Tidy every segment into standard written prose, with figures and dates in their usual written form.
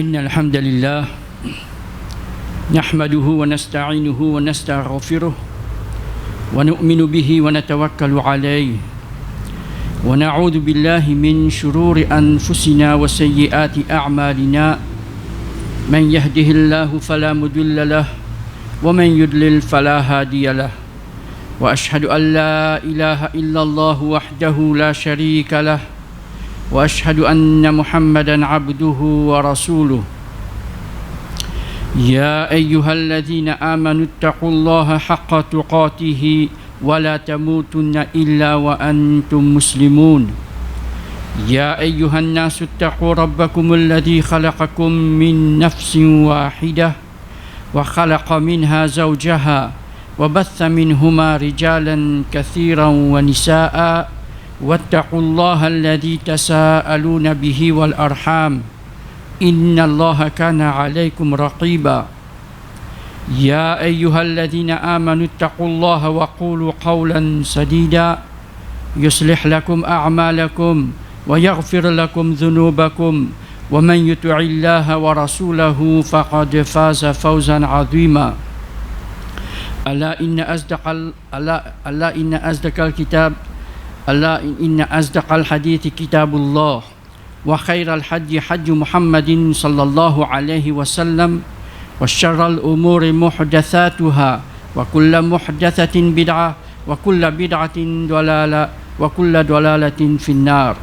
إن الحمد لله نحمده ونستعينه ونستغفره ونؤمن به ونتوكل عليه ونعوذ بالله من شرور أنفسنا وسيئات أعمالنا من يهده الله فلا مضل له ومن يضلل فلا هادي له وأشهد أن لا إله إلا الله وحده لا شريك له وأشهد أن محمدًا عبده ورسوله يا أيها الذين آمنوا اتقوا الله حق تقاته ولا تموتن إلا وأنتم مسلمون يا أيها الناس اتقوا ربكم الذي خلقكم من نفس واحدة وخلق منها زوجها وبث منهما رجالا كثيرا ونساء واتقوا الله الذي تساءلون به والأرحام إن الله كان عليكم رقيبا يا أيها الذين آمنوا اتقوا الله وقولوا قولا سديدا يصلح لكم أعمالكم ويغفر لكم ذنوبكم ومن يطع الله ورسوله فقد فاز فوزا عظيما ألا إن أصدق الحديث كتاب الله وخير الحدي حج محمد صلى الله عليه وسلم وشر الأمور محدثاتها وكل محدثة بدعة وكل بدعة ضلالة وكل ضلالة في النار.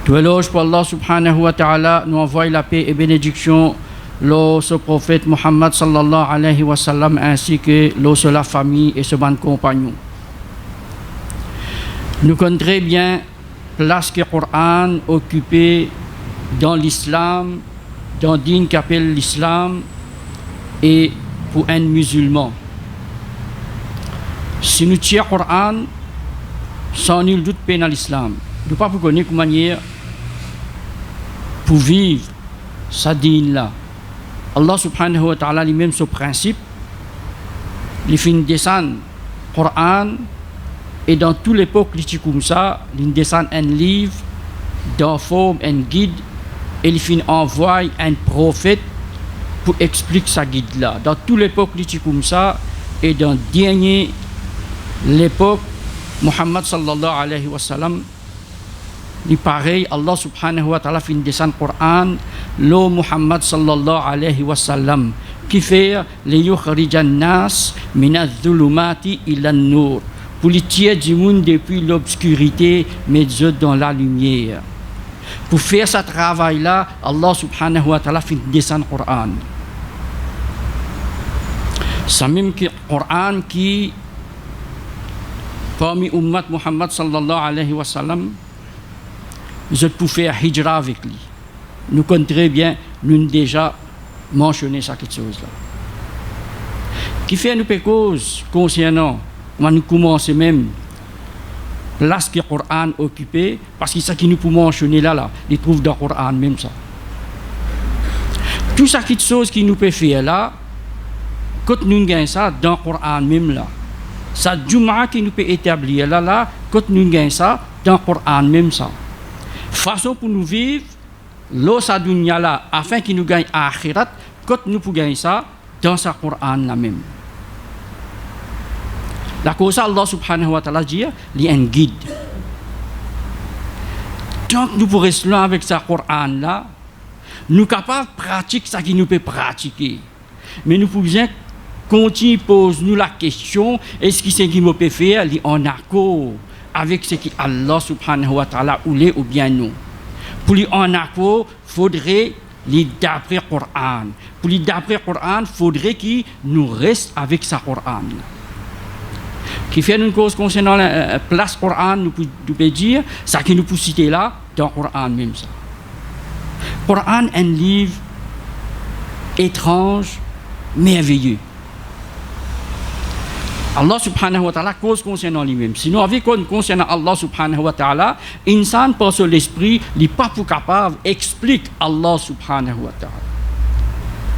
Tout éloge pour Allah subhanahu wa ta'ala, nous envoie la paix et bénédiction l'eau ce prophète Muhammad sallallahu alayhi wa sallam ainsi que l'eau sur la famille et ses bons compagnons. Nous connaissons très bien place que le Coran occupé dans l'islam, dans le dîn qu'appelle l'islam et pour un musulman. Si nous tirons le Coran, sans nul doute peine à l'islam. Nous ne pouvons pas connaître comment manière pour vivre sa dîn là. Allah subhanahu wa ta'ala lui-même ce principe, il fait descendre le Coran. Et dans toute l'époque, comme ça, il descend un livre, dans forme, un guide, et il envoie un prophète pour expliquer sa guide-là. Dans toute l'époque, comme ça, et dans dernière l'époque, Muhammad sallallahu alayhi wa sallam, il pareil, Allah subhanahu wa ta'ala fait descendre le Coran, l'eau Muhammad sallallahu alayhi wa sallam, qui fait les yukhrijan nas minadh-dhulumati ila an-nur. Pour les tirer du monde depuis l'obscurité, mais Dieu dans la lumière. Pour faire ce travail-là, Allah subhanahu wa ta'ala fait descendre le Coran. C'est même le Coran qui, parmi Ummat Muhammad sallallahu alayhi wa sallam, je peux faire hijra avec lui. Nous connaissons très bien, nous avons déjà mentionné cette chose-là. Qui fait nous cause concernant nous commençons même place que le Coran occupé parce que ce qui nous peut mentionner là, il trouve dans le Coran même ça. Tout ça qui est chose qui nous peut faire là, quand nous gagnons ça dans le Coran même là. Ça Jum'a qui nous peut établir là, quand nous gagnons ça dans le Coran même ça. Façon pour nous vivre, l'eau sa dunya là, afin qu'il nous gagne akhirat, quand nous pouvons gagner ça dans ce Coran là même. La cause Allah subhanahu wa ta'ala dit, il y a un guide. Tant que nous pourrons rester avec ce Coran là, nous sommes capables de pratiquer ce qu'il nous peut pratiquer. Mais nous pouvons continuer à poser nous la question, est-ce que ce qu'il nous peut faire est en accord avec ce que Allah subhanahu wa ta'ala voulait ou bien non. Pour lui en accord, il faudrait d'après le Coran. Pour lui d'après le Coran, il faudrait qu'il nous reste avec ce Coran. Qui fait une cause concernant la place Coran, nous pouvons dire, ça qui nous peut citer là, dans le Coran même ça. Coran est un livre étrange, merveilleux. Allah subhanahu wa ta'ala cause concernant lui-même. Sinon, avec concernant Allah subhanahu wa ta'ala, insan par son l'esprit, il n'est pas pour capable d'expliquer Allah subhanahu wa ta'ala.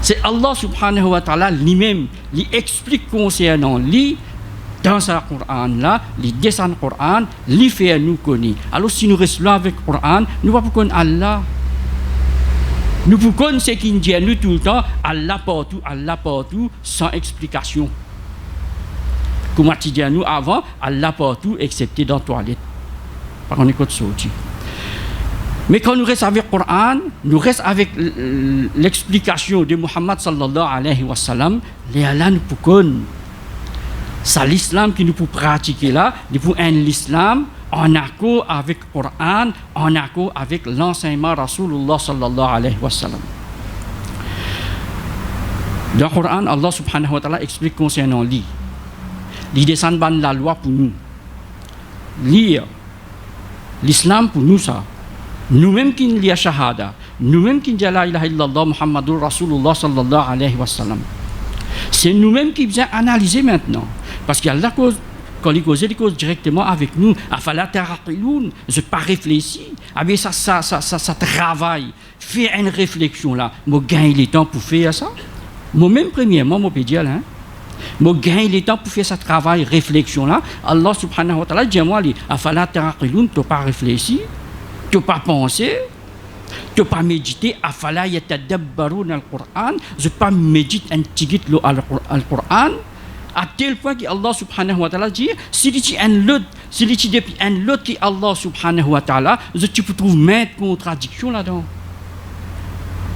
C'est Allah subhanahu wa ta'ala lui-même, il explique concernant lui, dans ce Coran-là, il descend le Coran, il fait nous connaître. Alors si nous restons avec le Coran, nous ne pouvons pas connaître Allah. Nous pouvons ce qui nous dit nous tout le temps, Allah partout, sans explication. Comme tu dis à nous avant, Allah partout, excepté dans la toilette. Par contre, on écoute ça aussi. Mais quand nous restons avec le Coran, nous restons avec l'explication de Muhammad sallallahu alayhi wa sallam, les Allah nous pouvons. C'est l'islam qui nous peut pratiquer là, nous pouvons l'islam en accord avec le Coran, en accord avec l'enseignement Rasulullah sallallahu alayhi wa sallam. Dans le Coran, Allah subhanahu wa ta'ala explique concernant lui. Il descend la loi pour nous. Lire l'islam pour nous ça. Nous-mêmes qui lisons shahada, nous-mêmes qui disons la ilaha illallah Muhammadur Rasulullah sallallahu alayhi wa sallam. C'est nous-mêmes qui devons analyser maintenant. Parce qu'il y a la cause, quand il cause directement avec nous, afala taraqiloun, je pas réfléchir, avec ça travaille, faire une réflexion là, moi gagne le temps pour faire ça. Moi-même premièrement, moi peux dire là, moi gagne le temps pour faire ce travail, réflexion là. Allah subhanahu wa ta'ala dit à moi, afala taraqiloun, tu pas réfléchir, tu pas penser. Tu ne pas méditer, afala yatadabbarun al-Qur'an, je pas médite un tigit al-Qur'an, à tel point que Allah subhanahu wa ta'ala dit, si tu un lot qui Allah subhanahu wa ta'ala, tu peux trouver maintes contradictions là-dedans.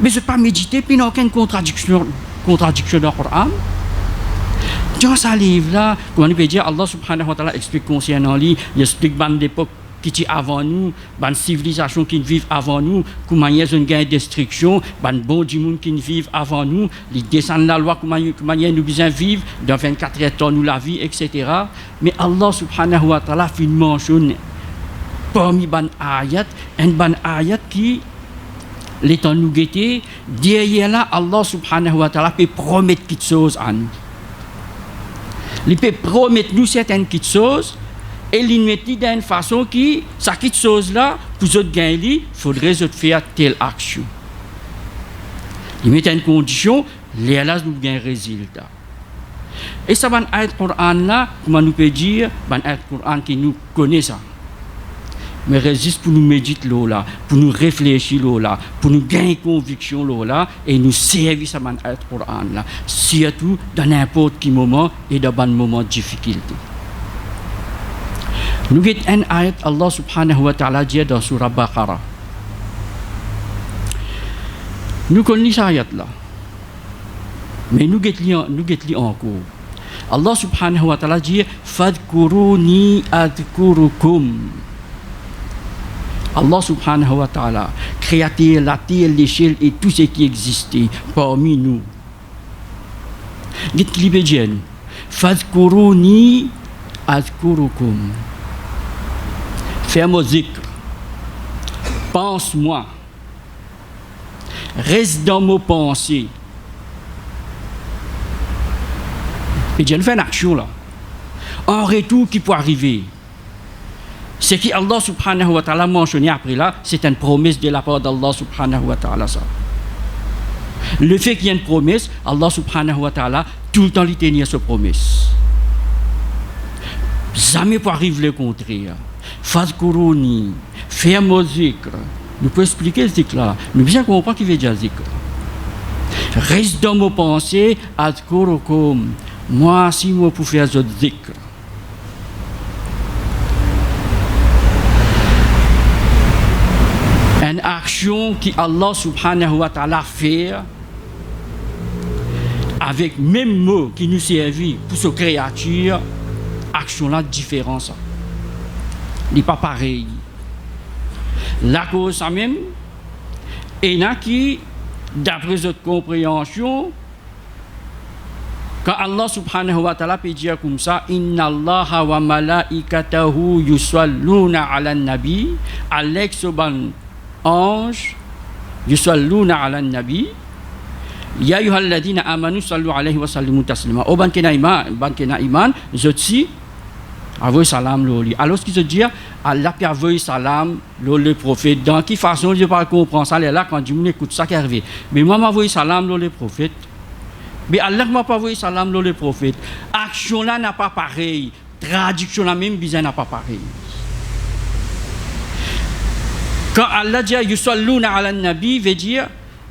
Mais je pas méditer, puis il n'y a aucune contradiction dans le Qur'an. Dans ce livre-là, comment on peut dire, Allah subhanahu wa ta'ala explique concernant lui, il explique ban d'époque qui est avant nous, ban civilisation qui vivent avant nous, comment il y a une gain destruction, ban bon du monde qui vivent avant nous, les descendent la loi, comment il y a nous besoin vivre, dans 24 heures temps nous la vie, etc. Mais Allah subhanahu wa ta'ala fait une mention parmi ban ayat, un ban ayat qui les temps nous guetter, derrière là, Allah subhanahu wa ta'ala peut promettre quelque chose à nous. Il peut promettre nous certaines petites choses, et il met d'une façon qui, ça quitte chose là, pour vous gagner, il faudrait faire telle action. Il met une condition, les Allah nous gagnent résultat. Et ça va être Coran là, comment nous peut dire, va être Coran qui nous connaît ça. Mais résiste pour nous méditer là, pour nous réfléchir là, pour nous gagner conviction là, et nous servir ça va être Coran là, surtout dans n'importe quel moment et dans un moment de difficulté. Nous avons un ayat Allah subhanahu wa ta'ala dit dans surah Baqarah. Nous connaissons cette ayat là. Mais nous avons encore. Allah subhanahu wa ta'ala dit Fadkuruni adkurukum. Allah subhanahu wa ta'ala, créateur, la terre, l'échelle et tout ce qui existait parmi nous. Dites qu'il dit Fadkuruni adkurukum. Fais-moi zikr, pense-moi, reste dans mes pensées. Et Dieu fait une action là. En retour qui peut arriver, ce qui Allah subhanahu wa ta'ala mentionné après là, c'est une promesse de la part d'Allah subhanahu wa ta'ala. Ça. Le fait qu'il y ait une promesse, Allah subhanahu wa ta'ala, tout le temps il tenait cette promesse. Jamais pour arriver le contraire. Fadkuruni, fais-moi zikr. Nous pouvons expliquer le zikr là. Nous bien comprendre qu'il veut dire zikr. Reste dans mes pensées, adkurukum. Moi, si moi pour faire ce zikr. Une action qui Allah subhanahu wa ta'ala fait avec même mots qui nous servent pour ce créature, action là différente. Il n'est pas pareil. La cause, ça même, et là qui, d'après votre compréhension, quand Allah subhanahu wa ta'ala peut dire comme ça, Inna Allah wa malaikatahu yusalluna ala nabi, Alex ban ange, yusalluna ala nabi, Ya ayyuhalladhina amanu sallu alayhi wa sallimu taslima. Au ban kena iman, je dis, envoie salam loli. Alors ce qui se dit, Allah puis envoie salam le prophète. Dans quelle façon je pas comprendre ça là quand je m'écoute ça qui arrive. Mais moi m'envoie salam le prophète. Mais Allah m'a pas envoyé salam le prophète. Action là n'a pas pareil. Traduction là même bizarre n'a pas pareil. Quand Allah dit yusalluna ala nabi veut dire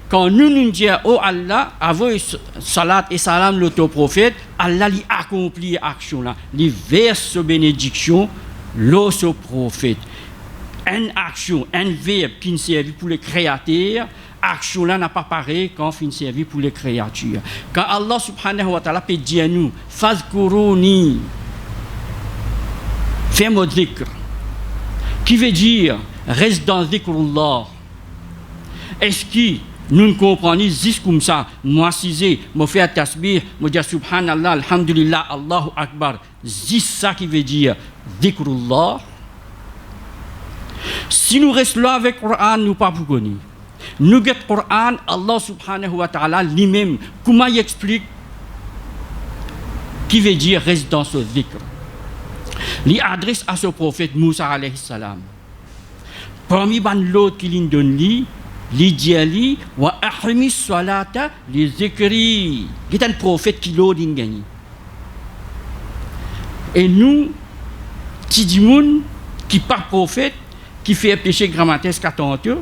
quand nous disons oh Allah, avec salat et salam l'autoprophète, Allah lui accomplit l'action là, lui verse bénédiction l'autre prophète. Une action, un verbe qui ne servi pour les créateurs, action là n'a pas pareil quand il servi pour les créatures. Quand Allah subhanahu wa ta'ala peut dire à nous, fazkuruni, fais-moi dhikr, qui veut dire reste dans dhikrullah. Est-ce que nous ne comprenons juste comme ça, moi cisé, moi faire tasbih, moi dire subhanallah, alhamdulillah, Allahu akbar, juste ça qui veut dire dhikrullah. Si nous restons là avec le Coran, nous ne pas pour connaître. Nous avons le Coran, Allah subhanahu wa ta'ala lui-même, comment il explique qui veut dire reste dans ce dhikr. Il adresse à ce prophète Moussa alayhi salam. Parmi l'autre qui lui donne, il dit wa ahmi salata li zikri. Il est un prophète qui l'a dit. Et nous, qui disons qui pas prophète, qui fait un péché grammatique attentif,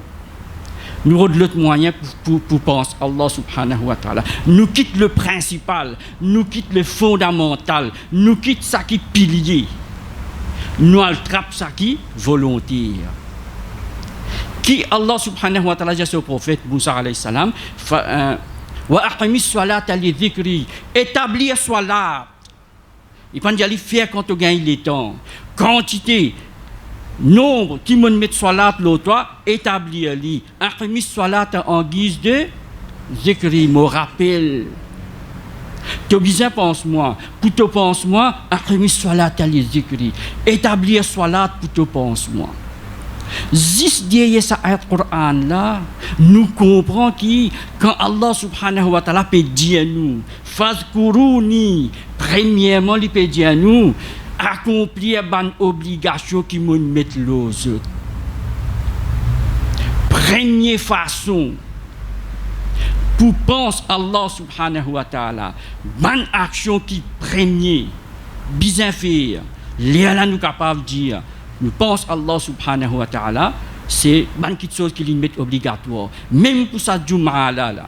nous avons l'autre moyen pour penser Allah subhanahu wa ta'ala. Nous quittons le principal, nous quittons le fondamental, nous quittons ça qui est pilier. Nous attrapons ça qui est volontaire. Qui Allah subhanahu wa ta'ala dit au prophète Moussa alayhi salam, wa aqimi salata li dhikri, établir salat. Il peut dire faire quand on gagne le temps. Quantité, nombre qui me met salat l'autre, établir li. Aqimi salat en guise de zikri, me rappel. Tu as besoin pense-moi, pour te pense-moi, aqimi salat li zikri. Établir salat pour te pense-moi. Juste derrière ce ayat Coran là, nous comprenons que quand Allah subhanahu wa ta'ala peut dire à nous, fazkuruni, premièrement, il peut dire à nous, accomplir une obligation qui nous met l'aux autres. Première façon, pour penser Allah subhanahu wa ta'ala, bonne action qui premier, bien faire, là nous capables de dire, nous pensons Allah subhanahu wa ta'ala, c'est une petite chose qui est obligatoire. Même pour ça, Jum'a là.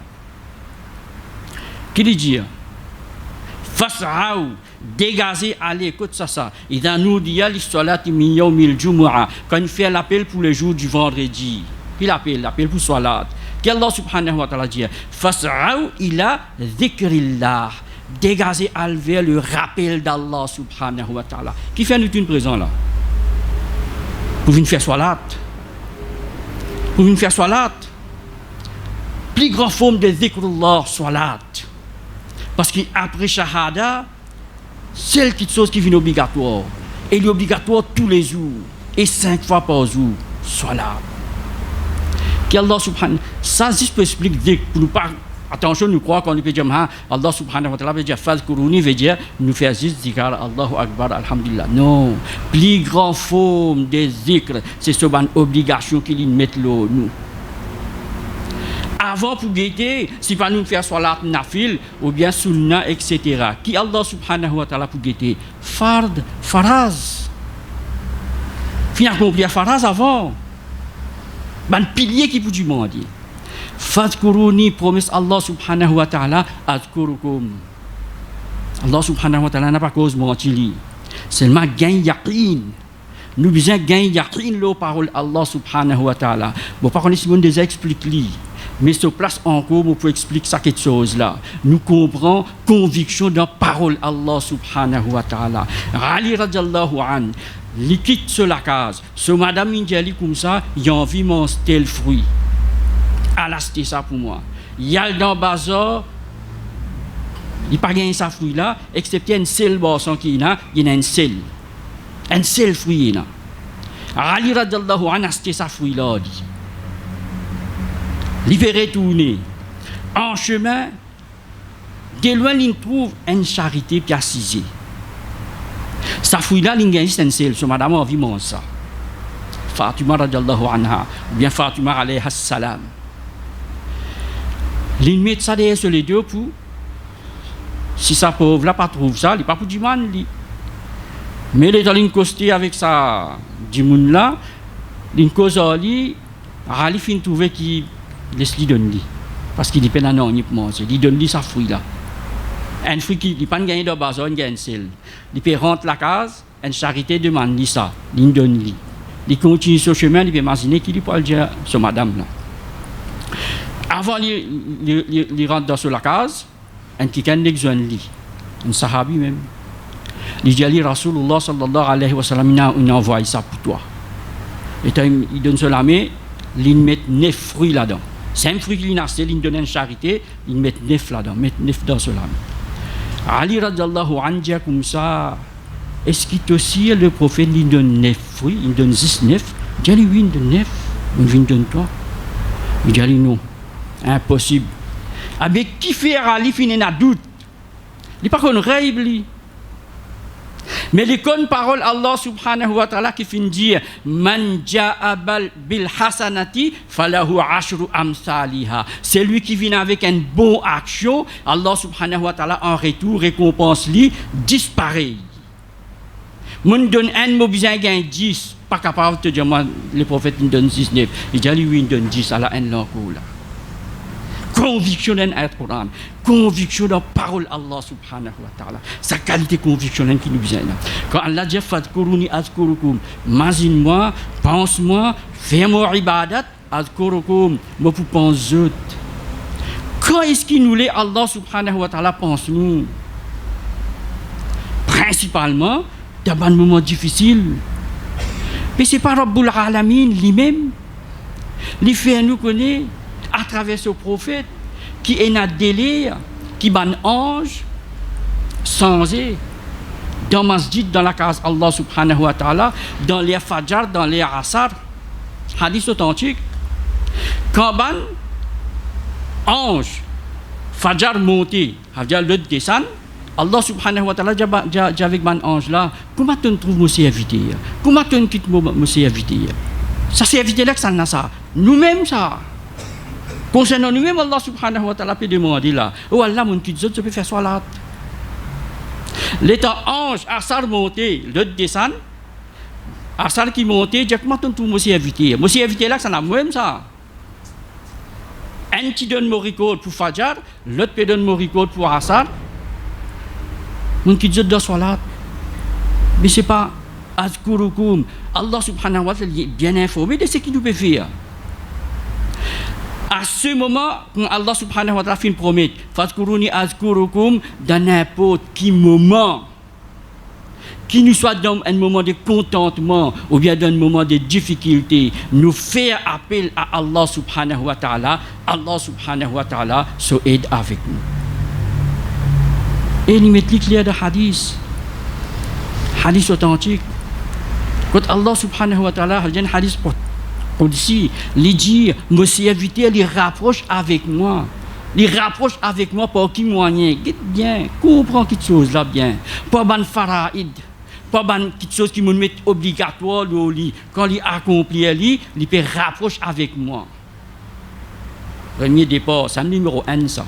Qui dit Fas'aou, dégagez, allez, écoute ça. Idha noudiya li salati min yawmil jumu'a. Quand il fait l'appel pour le jour du vendredi, il appelle l'appel pour salat. Qu'Allah subhanahu wa ta'ala dit Fas'aou ila dhikrillah. Dégagez vers le rappel d'Allah subhanahu wa ta'ala. Qui fait nous une présent là? Pour venir faire salat. Pour venir faire salat. Plus grande forme de dhikrullah, salat. Parce qu'après shahada, c'est quelque chose qui vient obligatoire. Et il est obligatoire tous les jours. Et 5 fois par jour, salat. Qu'Allah subhanahu, ça juste peut expliquer pour nous pas. Attention, nous croyons qu'on peut dire Allah subhanahu wa ta'ala veut dire fazkuruni veut dire nous faire juste zikr Allahu akbar alhamdulillah. Non, plus grand forme de zikr, c'est ce une obligation qu'il met nous. Avant pour guetter, si pas nous faire salat nafil ou bien sunna etc. Qui Allah subhanahu wa ta'ala pour guetter fard, faraz. Fin accomplir faraz avant. Un pilier qui peut demander. Fadkuruni, promesse Allah subhanahu wa ta'ala, azkurukum. Allah subhanahu wa ta'ala n'a pas cause mentir. Seulement gain yaqin. Nous besoin gain yaqin la parole Allah subhanahu wa ta'ala. Bon, par contre, si on déjà explique lui, mais sur place encore, on peut expliquer ça quelque chose là. Nous comprenons conviction dans parole Allah subhanahu wa ta'ala. Ali radiallahu an, il quitte sur la case. Ce madame Indiali comme ça, il a envie de manger tel fruit. Allah c'était ça pour moi. Il y a dans le bazar, il n'y a pas gagné ça fruit là, excepté un seul boisson qui a, il y a un seul. Un seul fruit là. Ali radiallahu anhu c'était ça fruit là. Il fait retourner. En chemin, de loin il trouve une charité puis assisée. Ça fruit là, il y a un seul. Ce madame a envie de manger ça. Fatima radiallahu anha, ou bien Fatima alayha salam. Il met ça derrière sur les deux pour, si sa pauvre là pas trouve ça, il n'est pas pour du mal. Mais il est allé coster avec ça, du monde là, il cause Ali, Ali fin trouver qui laisse lui donner. parce qu'il est pas non ni pour manger. Il donne lui sa fruit là. Un fruit qui il pas gagné de bazar, il gagne seul. Il peut rentrer la case, une charité demande lui ça, il donne lui. Il continue sur chemin, il peut imaginer qu'il peut dire sur madame là. Avant il rentre dans la case, un qui gagne l'exemple lui. Un sahabi même. Il dit Ali Rasulullah sallallahu alayhi wa sallam il envoie ça pour toi. Et il donne sur la main, il met 9 fruits là-dedans. 5 fruits qu'il a acheté, il donne une charité, il met 9 là-dedans, met 9 dans sur la main. Ali radiyallahu anhu dit comme ça, est-ce qu'il aussi le prophète il donne 9 fruits, il donne 19? Il dit oui, il donne 9, il donne toi. Il dit non, impossible. Avec qui faire Ali finit un doute? Il n'est pas qu'on rêve lui. Mais les connes paroles Allah subhanahu wa ta'ala qui finit dire man ja'a bil hasanati falahu ashru amsaliha. C'est lui qui vient avec une bonne action, Allah subhanahu wa ta'ala en retour récompense lui disparaît. Mon donne un mot besoin gain 10, pas capable de te dire moi le prophète il donne 19. Il dit lui il donne 10 à la haine là. Conviction dans le Coran, conviction dans la parole Allah subhanahu wa ta'ala. Sa qualité conviction qui nous vient. Quand Allah dit fadkuruni azkurukum, imagine-moi, pense-moi, fais-moi ibadat, azkurukum, moi pour penser. Quand est-ce qu'il nous l'est Allah subhanahu wa ta'ala pense nous? Principalement dans un moment difficile. Mais c'est pas Rabbul Alamin lui-même. Il fait nous connaître à travers ce prophète qui est un délire, qui est un ange, sans dans masjid, dans la case Allah subhanahu wa ta'ala, dans les fajr, dans les asar, hadith authentique, quand un ange, fajr monté, le descend, Allah subhanahu wa ta'ala dit avec un ange là, comment tu trouves mon serviteur? Comment tu quittes mon serviteur? Ça serviteur là que ça n'a ça. Nous-mêmes ça. Concernant nous-mêmes, Allah subhanahu wa ta'ala peut demander là, oh Allah, mon petit je peux faire salat. L'état ange, Asar monté, le descend, Asar qui monté, dit comment tu trouves mon serviteur? Mon serviteur là, ça n'a même ça. Un qui donne mon record pour Fajr, l'autre peut donner mon record pour Asar. Mon petit doit salat. Mais c'est pas azkurukum. Allah subhanahu wa ta'ala est bien informé de ce qu'il nous peut faire. À ce moment, quand Allah subhanahu wa ta'ala fait une promesse, fadkuruni azkurukum, dans n'importe quel moment, qui nous soit dans un moment de contentement ou bien dans un moment de difficulté, nous faire appel à Allah subhanahu wa ta'ala, Allah subhanahu wa ta'ala se aide avec nous. Et il met clair de hadith authentique. Quand Allah subhanahu wa ta'ala a un hadith Qudsi, il dit, mon serviteur, il rapproche avec moi. Il rapproche avec moi par qui moyen. Get bien, comprends quelque chose là bien. Pas ban faraïd, pas ban quelque chose qui me met obligatoire au lit. Quand il accomplit, il peut rapprocher avec moi. Premier départ, c'est le numéro 1 ça.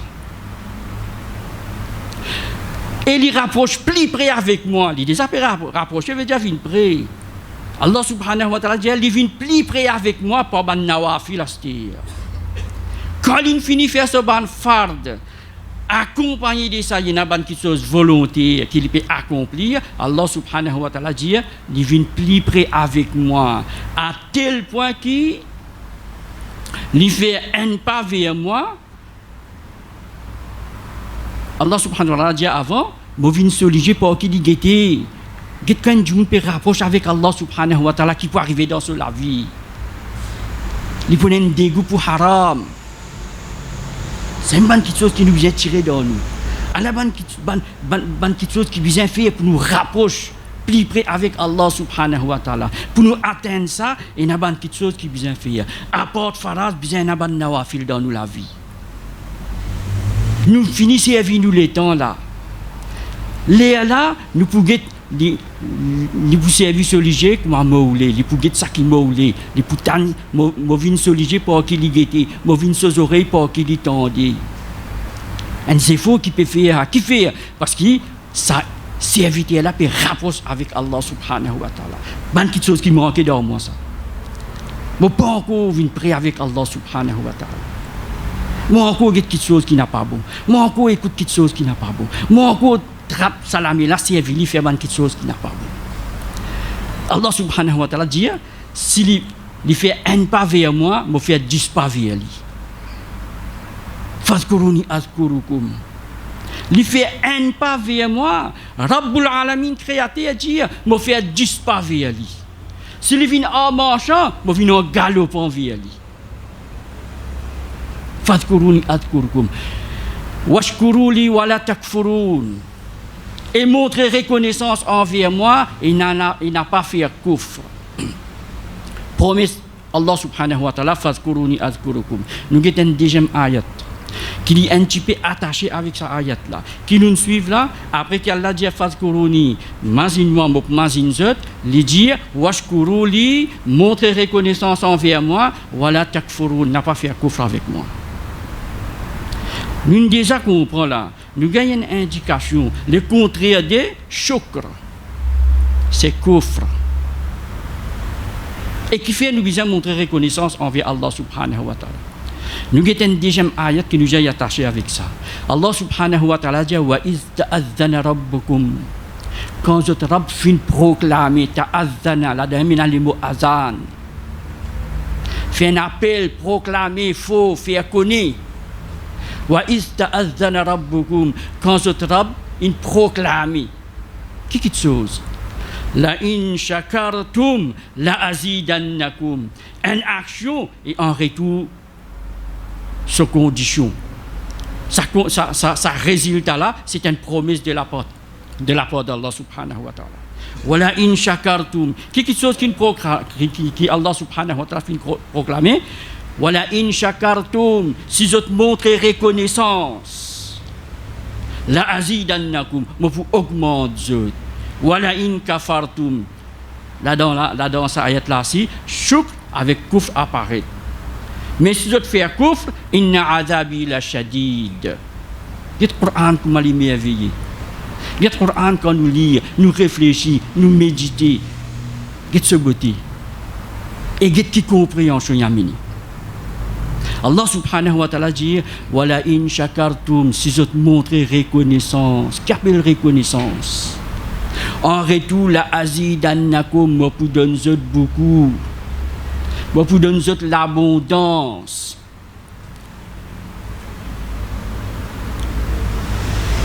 Et il rapproche plus près avec moi. Il déjà peut rapprocher, il veut dire venir près. Allah subhanahu wa ta'ala dit, il vient plus près avec moi pour ban nawafil astir. Quand il finit de faire ce ban fard, accompagné de ça, il y a une chose volonté qu'il peut accomplir. Allah subhanahu wa ta'ala dit, il vient plus près avec moi. À tel point qu'il fait un pas vers moi. Allah subhanahu wa ta'ala dit avant, je viens soliger pour qu'il y ait quelqu'un qui peut rapprocher avec Allah subhanahu wa ta'ala qui peut arriver dans la vie. Il peut un dégoût pour haram. C'est une bonne chose qui nous vient tirer dans nous. À la bonne chose qui vient faire pour nous rapprocher plus près avec Allah subhanahu wa ta'ala. Pour nous atteindre ça, il y a une bonne chose qui vient faire. Apporte faraz, il y a une bonne nawafil dans nous la vie. Nous finissons à vivre nous les temps là. Les là, nous pouvons les services religieux comme maoulé, les pouguettes ça qui maoulé, les poutanes movines religieux pour qui les guetter, movines aux oreilles pour qui les tendent. Un c'est faux qui peut faire, qui fait parce que ça serviteur là peut rapprocher avec Allah subhanahu wa ta'ala. Bonne petite chose qui manquait dans moi ça. Moi pas encore venir prier avec Allah subhanahu wa ta'ala. Moi encore quelque chose qui n'a pas bon. Moi encore écoute quelque chose qui n'a pas bon. Moi encore trappe salamé la servie fait quelque chose qui n'a pas bon. Allah subhanahu wa ta'ala dit si il fait un pas vers moi, me fait 10 pas vers lui. Fazkuruni azkurukum. Il fait un pas vers moi, Rabbul Alamin créateur dit me fait 10 pas vers lui. S'il vient en marchant, me vient en galopant vers lui. Fazkuruni azkurukum. Washkuruli wala takfurun. Et montrer reconnaissance envers moi, il n'a pas fait kufr. Promesse Allah subhanahu wa ta'ala, fazkuruni azkurukum. Nous avons une deuxième ayat qui est un petit peu attaché avec cette ayat là, qui nous suivent là, après qu'Allah dit fazkuruni, mazinwa mok mazinzot, il dit washkuruli, montrer reconnaissance envers moi, wala takfurun, n'a pas fait kufr avec moi. Nous déjà comprend là, nous gagnons une indication, le contraire de shukr, c'est kufr. Et qui fait nous besoin montrer reconnaissance envers Allah subhanahu wa ta'ala. Nous avons une deuxième ayat qui nous est attachée avec ça. Allah subhanahu wa ta'ala dit wa iz ta'adhana rabbukum. Quand votre Rabb fin proclamer ta'adhana, là dans le mot azan. Fait un appel, proclamer, faut faire connaître. Wa iz ta'adhana rabbukum. Quand votre Rabb in proclamer. Quelque chose. La in shakartum la azidannakum. Une action et en retour sa condition. Sa résultat là, c'est une promesse de la part d'Allah subhanahu wa ta'ala. Wala in shakartum. Quelque chose qui Allah subhanahu wa ta'ala fait proclamer. Wala in shakartum. Si vous montrez reconnaissance. La azidannakum. Moi vous augmente. Wala in kafartum. Là dans cette ayat là si shukr avec kufr apparaît. Mais si vous faites kufr, inna azabi la shadid. Le Coran comme il est merveilleux. Le Coran quand nous lisons, nous réfléchissons, nous méditons. Il ce beauté. Et il qui compréhension yamini. Allah subhanahu wa ta'ala dit wala in shakartum, si vous montrez reconnaissance. Qu'appelle reconnaissance? En retour, la azidannakum, moi pour donner beaucoup. Moi pour donner l'abondance.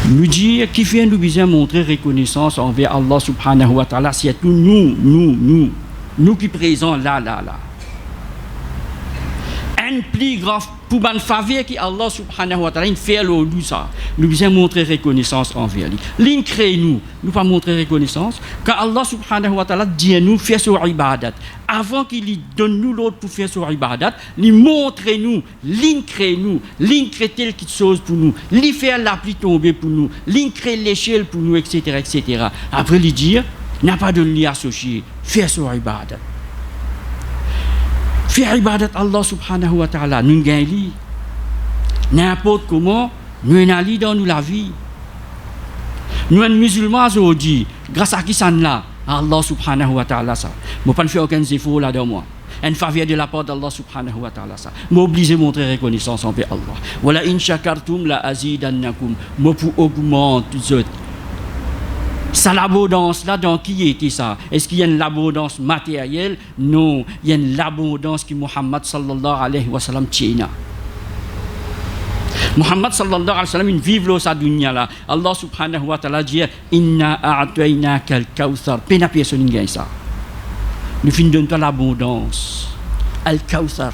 Nous dire qui fait nous besoin montrer reconnaissance envers Allah subhanahu wa ta'ala, c'est tout nous qui présents là. Un plus grand pour une faveur qui Allah subhanahu wa ta'ala fait nous ça. Nous besoin montrer reconnaissance envers lui. L'in crée nous pas montrer reconnaissance. Quand Allah subhanahu wa ta'ala dit nous faire sur ibadat, avant qu'il donne nous l'autre pour faire sur ibadat, il montre nous, l'in crée telle chose pour nous, il fait la pluie tomber pour nous, l'in crée l'échelle pour nous, etc. Après il dit, n'a pas de lui associer, faire sur ibadat. Faire ibadat Allah subhanahu wa ta'ala, nous gagnons n'importe comment, nous allons dans nous la vie. Nous sommes musulmans aujourd'hui, grâce à qui ça là, Allah subhanahu wa ta'ala ça. Moi pas faire aucun effort là dans moi. Une faveur de la part d'Allah subhanahu wa ta'ala ça. M'obliger montrer reconnaissance envers Allah. Wala in shakartum la azidannakum. Moi pour augmenter zot. Ça l'abondance là dans qui était ça? Est-ce qu'il y a une abondance matérielle? Non, il y a une abondance qui Muhammad sallallahu alayhi wa sallam tient. Muhammad sallallahu alayhi wa sallam il vive là sa dunya là. Allah subhanahu wa ta'ala dit inna a'tainaka al-kawthar. Pena personne gagne ça. Nous finissons dans l'abondance. Al-kawthar.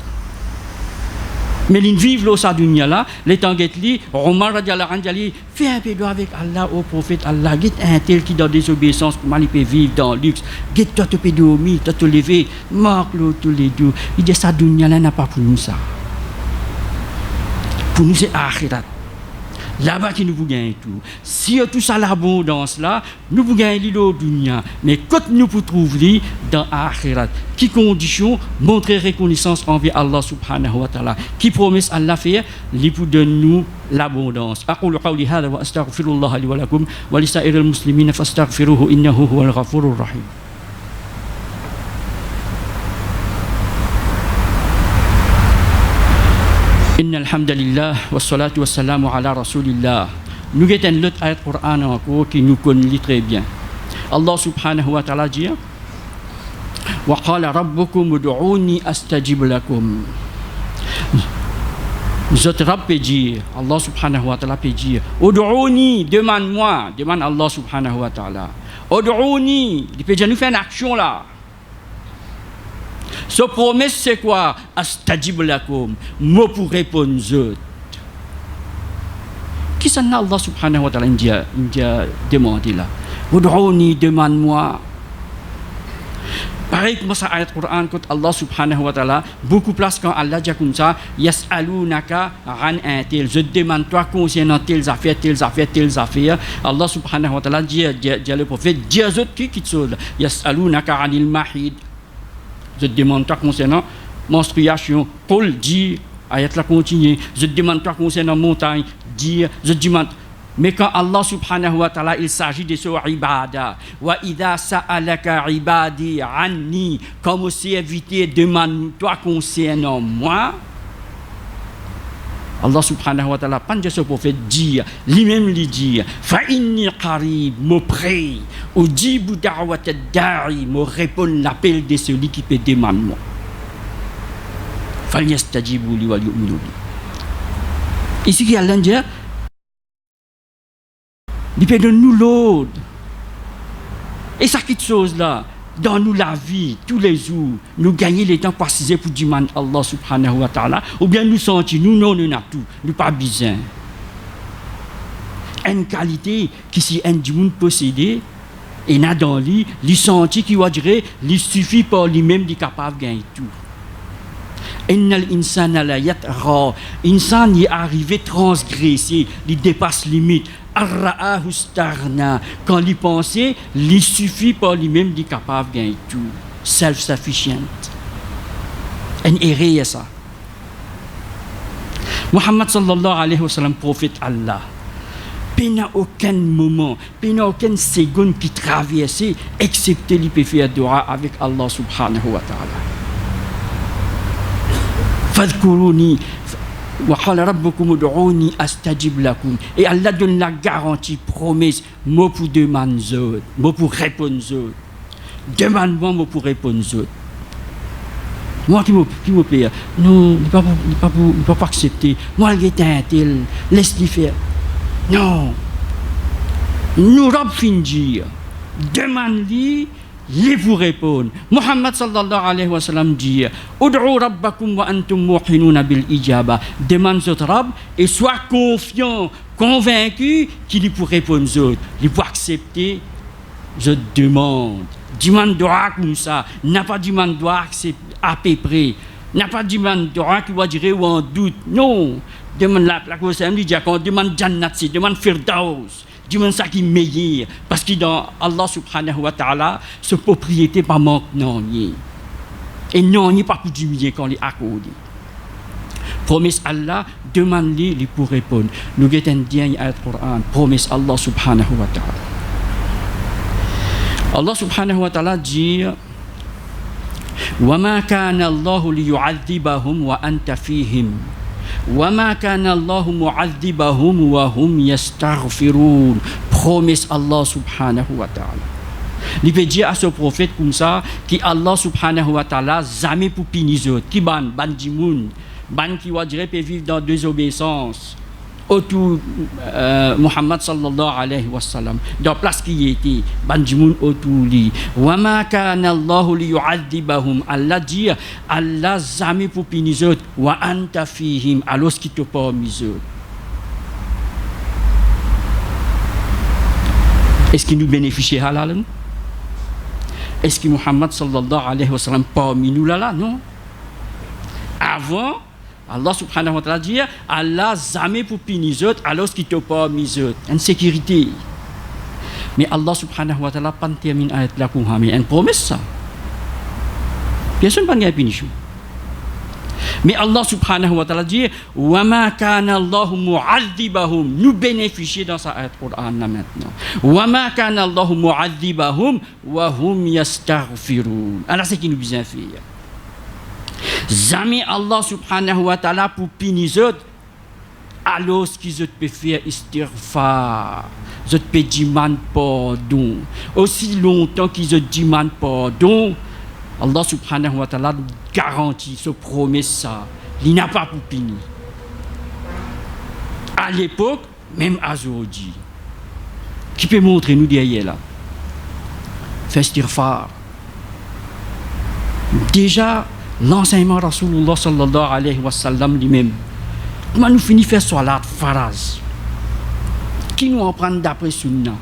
Mais ils vivent là sa dunya là, les temps li Omar radiallahu anhu fait un peu avec Allah au prophète Allah, get un tel qui dans désobéissance comment il peut vivre dans le luxe, get toi te peux dormir, toi te lever, marque le tous les deux. Il dit sa dunya là n'a pas pour nous ça. Pour nous c'est akhirat. Là-bas qui nous vous gagne tout. Si tout ça l'abondance là, nous vous gagnons l'eau dunya. Mais quand nous vous trouvons dans l'akhirat, qui condition montrer reconnaissance envers Allah subhanahu wa ta'ala, qui promesse Allah faire, lui pour donner nous l'abondance. أقول قولي هذا وأستغفر الله لي ولكم ولسائر المسلمين فاستغفروه إنه هو الغفور الرحيم. Inna alhamdulillah wassalatu wassalamu ala rasulillah. Nous avons l'autre ayat Coran encore qui nous connaît très bien. Allah subhanahu wa ta'ala dit wa qala rabbukum ud'uni astajib lakum. Notre Rabb peut dire, Allah subhanahu wa ta'ala peut dire, ud'uni, demande-moi, demande Allah subhanahu wa ta'ala. Ud'uni, il peut dire nous faire une action là. Ce promesse c'est quoi? Astajib lakum, moi pour répondre aux autres. Qui s'en a Allah subhanahu wa ta'ala il a demandé là? Ud'uni, demande-moi. Pareil comme ça ayat Quran quand Allah subhanahu wa ta'ala beaucoup place quand Allah dit comme ça yas'alunaka an tel, je demande toi concernant telles affaires Allah subhanahu wa ta'ala dit le prophète dit aux autres qui chose yas'alunaka anil mahid, je demande toi concernant menstruation, Paul dit ayat la continue, je demande toi concernant montagne, dit je demande. Mais quand Allah subhanahu wa ta'ala il s'agit de ce ibada wa idha sa'alaka ibadi anni, comme aussi éviter demande-toi concernant moi, Allah subhanahu wa ta'ala pas de ce prophète dit lui-même lui dit fa inni qarib, me prie ujibu da'wat ad-da'i, me répond l'appel de celui qui peut demander moi, falyastajibu li wal yu'minu bi. Ici qui Allah dit il peut donner nous l'autre. Et ça, quelque chose là, dans nous la vie, tous les jours, nous gagner le temps pour s'assiser pour demander Allah subhanahu wa ta'ala, ou bien nous sentir, nous non, nous n'avons tout, nous pas besoin. Une qualité qui si un du monde possédé, et n'a dans lui, lui sentir qui va dire, lui suffit pour lui-même de capable de gagner tout. Innal insana la yatra, insan y arrivé transgresser, il dépasse limite. Arra'ahu starna, quand il pensait, il suffit pour lui-même de capable de gagner tout. Self-sufficient. Un erreur ça. Muhammad sallallahu alayhi wa sallam, prophète Allah, il n'y a aucun moment, il n'y a aucune seconde qui traverse, excepté qu'il peut faire dua avec Allah subhanahu wa ta'ala. Fadhkuruni wa qala rabbukum ud'uni astajib lakum. Et Allah donne la garantie, promesse, moi pour demander, moi pour répondre aux autres. Demande-moi, moi pour répondre aux autres. Moi qui me paye, non, il ne peut pas accepter. Moi, il est un tel, laisse-le faire. Non. Nous avons fini de dire, demande-lui, les vous répondre. Muhammad sallallahu alayhi wa sallam dit ud'u rabbakum wa antum muqinuna bil ijaba, demande votre Rabb et sois confiant, convaincu qu'il pour répondre aux autres, il pour accepter. Je demande droit comme ça, n'a pas demande droit à peu près, n'a pas demande droit qui va dire ou en doute. Non, demande la cause elle dit qu'on demande jannat, c'est demande firdaus. Dis-moi ça qui est meilleur, parce que dans Allah subhanahu wa ta'ala, ce propriété pas manque non. Et non, il n'est pas pour diminuer quand il est accordé. Promesse Allah, demande-lui, il pour répondre. Nous avons un dernier ayat Coran, promesse Allah subhanahu wa ta'ala. Allah subhanahu wa ta'ala dit وَمَا كَانَ اللَّهُ لِيُعَذِّبَهُمْ وَأَنْتَ فِيهِمْ وَمَا كَانَ اللَّهُ مُعَذِّبَهُمْ وَهُمْ يَسْتَغْفِرُونَ. Promesse Allah subhanahu wa ta'ala. Il peut dire à ce prophète comme ça, qui Allah subhanahu wa ta'ala jamais pour punir eux, qui ban dimoun, ban qui va dire peut vivre dans désobéissance. Autour Muhammad sallallahu alayhi wa sallam, dans place qui était, ban dimoun autour lui. Wa ma kana Allahu li yu'adhibahum. Allah dit, Allah jamais pour punir eux, wa anta fihim, alors qui te parmi eux. Est-ce qu'il nous bénéficie halal? Est-ce que Muhammad sallallahu alayhi wa sallam parmi nous là? Non. Avant, Allah subhanahu wa ta'ala dit, Allah jamais pour punir les autres, alors qu'il te parmi les autres. Insécurité. Mais Allah subhanahu wa ta'ala pas termine ayat là pour mais une promesse ça. Personne pas de punition. Mais Allah subhanahu wa ta'ala dit wa ma kana Allahu mu'adhibahum, nous bénéficier dans sa ayat Coran là maintenant. Wa ma kana Allahu mu'adhibahum wa hum yastaghfirun. Alors c'est qui nous besoin faire. Jamais Allah subhanahu wa ta'ala pour punir autres, alors qu'ils peuvent faire istighfar, ils peuvent demander pardon. Aussi longtemps qu'ils demandent pardon, Allah subhanahu wa ta'ala garantit, se promet ça. Il n'a pas pour punir. À l'époque, même à aujourd'hui. Qui peut montrer nous derrière là? Faire istighfar. Déjà, l'enseignement Rasulullah sallallahu alayhi wa sallam lui-même. Comment nous finissons faire salat faraz? Qui nous en prend d'après Sunna?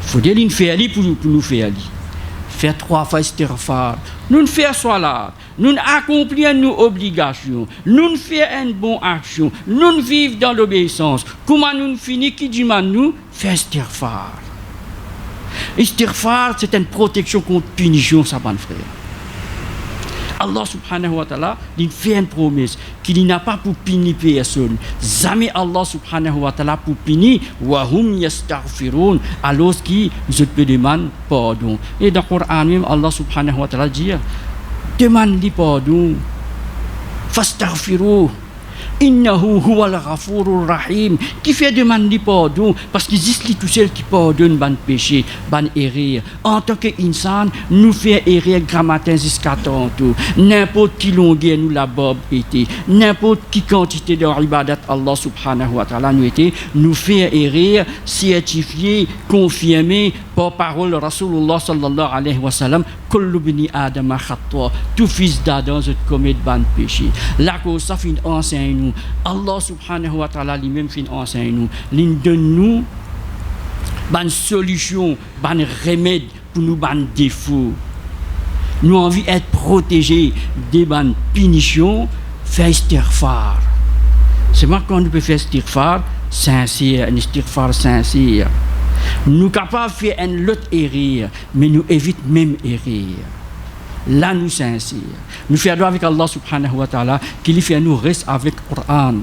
Il faut dire qu'il fait pour nous faire. Faire 3 fois istighfar. Nous faire salat. Nous accomplir nos obligations. Nous faire une bonne action. Nous vivre dans l'obéissance. Comment nous finissons? Qui dit nous? Faire istighfar. Istighfar, c'est une protection contre punition, ça, mon frère. Allah subhanahu wa ta'ala, il fait une promesse qu'il n'a pas pour punir personne. Jamais Allah subhanahu wa ta'ala pour punir, wa hum yastaghfirun, alors qu'ils te demandent pardon. Et dans le Coran même, Allah subhanahu wa ta'ala dit, demande-lui pardon, fastaghfiru. Innahu huwal ghafurur rahim, qui fait demander pardon parce qu'il existe tout seul qui pardonne ban péché, ban erreur. En tant qu'insan, nous fait erreur grammatin jusqu'à tantôt. N'importe qui longueur nous la bob été, n'importe qui quantité de ibadat Allah subhanahu wa ta'ala nous était, nous fait erreur certifié, confirmé par parole Rasulullah sallallahu alayhi wa sallam, kullu bni adama khata, tout fils d'Adam se commet ban péché. La cause ça fin enseigne nous. Allah subhanahu wa ta'ala lui-même fin enseigne nous. Il donne nous ban solution, ban remède pour nous ban défaut. Nous envie être protégés des ban punitions, faire istighfar. C'est moi quand nous peut faire istighfar sincère, un istighfar sincère. Nous capables de faire une autre erreur, mais nous évitons même erreur. Là, nous sincères. Nous faisons avec Allah subhanahu wa ta'ala, qu'il fait nous rester avec le Coran,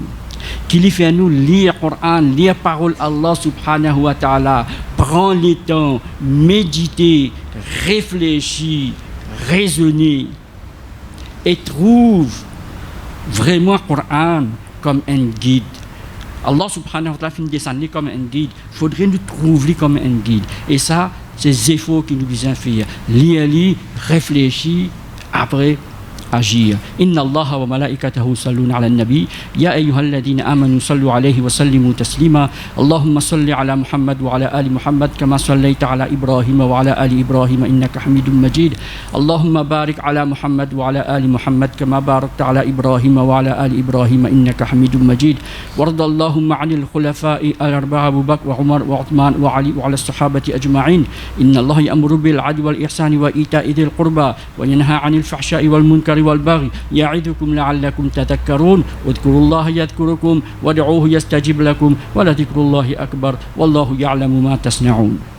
qu'il fait nous lire le Coran, lire la parole Allah subhanahu wa ta'ala, prendre le temps, méditer, réfléchir, raisonner, et trouve vraiment le Coran comme un guide. Allah subhanahu wa ta'ala finit descendre comme un guide. Il faudrait nous trouver comme un guide. Et ça, c'est les efforts qui nous disent faire. Lire, réfléchir, après agir. Inna Allah wa malaikatahu salluna ala nabi. Ya ayyuhalladhina amanu sallu alayhi wa sallimu taslima. Allahumma salli ala Muhammad wa ala ali Muhammad kama sallaita ala Ibrahim wa ala ali Ibrahim innaka Hamidum Majid. Allahumma barik ala Muhammad wa ala ali Muhammad kama barakta ala Ibrahim wa ala ali Ibrahim innaka Hamidum Majid. Warda Allahumma 'anil khulafa'i al-arba'a Abu Bakr wa Umar wa Uthman wa Ali wa ala as-sahabati ajma'in. Inna Allah ya'muru bil 'adli wal ihsani wa ita'i dhil qurba wa yanha 'anil fahsha'i wal munkari والبغي يعظكم لعلكم تذكرون واذكروا الله يذكركم وادعوه يستجب لكم ولذكر الله أكبر والله يعلم ما تصنعون.